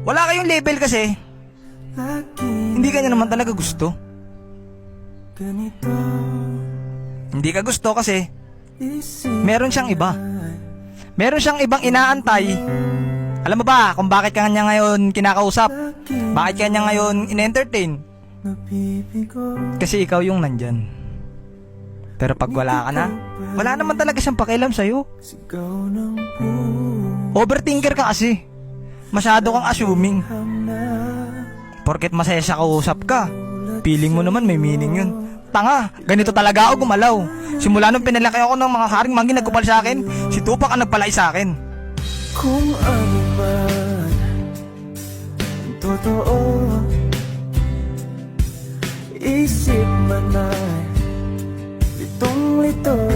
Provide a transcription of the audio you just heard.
Wala kayong level kasi. Hindi ka niya naman talaga gusto. Hindi ka gusto kasi meron siyang iba. Meron siyang ibang inaantay. Alam mo ba kung bakit ka niya ngayon kinakausap? Bakit ka niya ngayon in-entertain? Kasi ikaw yung nandyan. Pero pag wala ka na, wala naman talaga siyang pakialam sa'yo. Overthinker ka kasi. Masyado kang assuming. Porket masaya siya kausap ka, feeling mo naman may meaning yun. Tanga, ganito talaga ako gumalaw. Simula nung pinalaki ako ng mga haring mangin nagkupal sa akin, si Tupac ang nagpalay sa akin. Kung ano man ang totoo, isip man ay litong-lito.